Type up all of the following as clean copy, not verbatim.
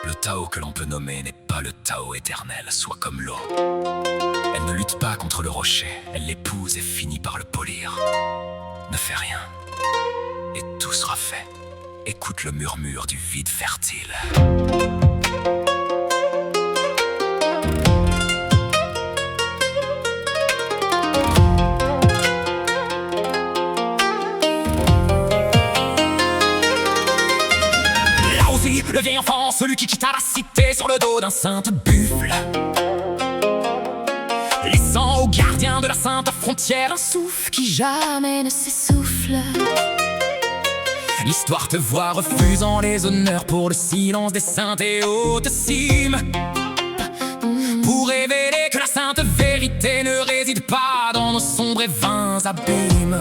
Le Tao que l'on peut nommer n'est pas le Tao éternel, soit comme l'eau. Elle ne lutte pas contre le rocher, elle l'épouse et finit par le polir. Ne fais rien, et tout sera fait. Écoute le murmure du vide fertile. Là aussi, le vieil enfant, celui qui quitta la cité sur le dos d'un sainte buffle, laissant au gardien de la sainte frontière un souffle qui Jamais ne s'essouffle. l'histoire te voit refusant les honneurs pour le silence des saintes et hautes cimes, pour révéler que la sainte vérité ne réside pas dans nos sombres et vains abîmes.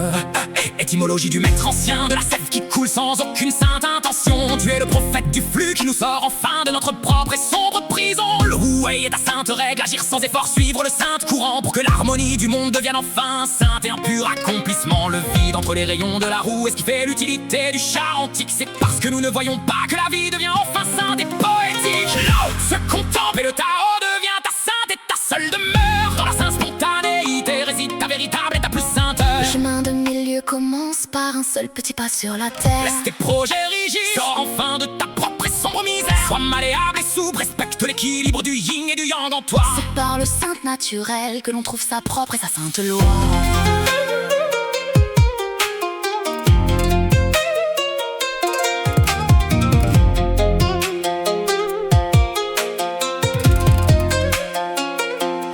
Étymologie du maître ancien, de la sève qui coule sans aucune sainte intention. Tu es le prophète du flux qui nous sort enfin de notre propre et sombre prison. Le Wu-Wei est ta sainte règle, agir sans effort, suivre le saint courant pour que l'harmonie du monde devienne enfin sainte et un pur accomplissement. Le vide entre les rayons de la roue est ce qui fait l'utilité du char antique. C'est parce que nous ne voyons pas que la vie devient enfin sainte et poétique. Là où se contemple et le Tao devient ta sainte et ta seule demeure. Dans la sainte spontanéité réside ta véritable et ta plus sainte. Le chemin de milieu commence par un seul petit pas sur la terre. Laisse tes projets rigides, sors enfin de ta propre et sombre misère. Sois malléable et souple, respecte l'équilibre du yin et du yang en toi. C'est par le saint naturel que l'on trouve sa propre et sa sainte loi.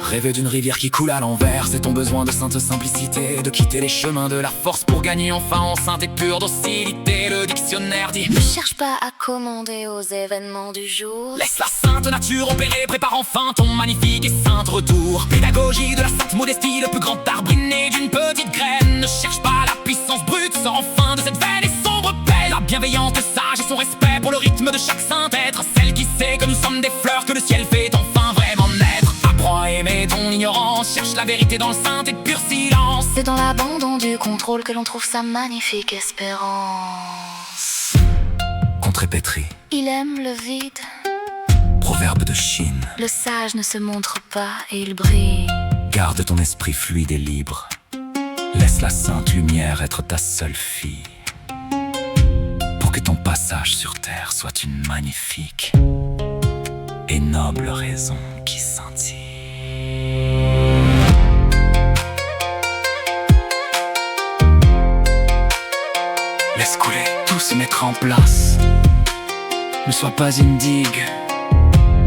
Rêver d'une rivière qui coule à l'envers, c'est ton besoin de sainte simplicité, de quitter les chemins de la force pour gagner enfin en sainte et pure docilité. Le dictionnaire dit: Ne cherche pas à commander aux événements du jour. laisse la sainte nature opérer, prépare enfin ton magnifique et saint retour. Pédagogie de la sainte modestie, le plus grand arbre inné d'une petite graine. Ne cherche pas la puissance brute, sors enfin de cette vaine et sombre paix. La bienveillance de sage et son respect pour le rythme de chaque saint être. Celle qui sait que nous sommes des fleurs que le ciel fait enfin vraiment naître. Apprends à aimer ton ignorance, cherche la vérité dans le saint et pur silence. C'est dans l'abandon du contrôle que l'on trouve sa magnifique espérance. Contrépétrie, Il aime le vide. proverbe de Chine. Le sage ne se montre pas et il brille. Garde ton esprit fluide et libre. Laisse la sainte lumière être ta seule fille, pour que ton passage sur terre soit une magnifique et noble raison qui scintille. Laisse couler, tout se mettra en place. Ne sois pas une digue,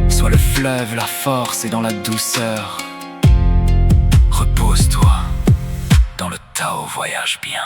sois le fleuve, la force et dans la douceur. Repose-toi, dans le Tao voyage bien.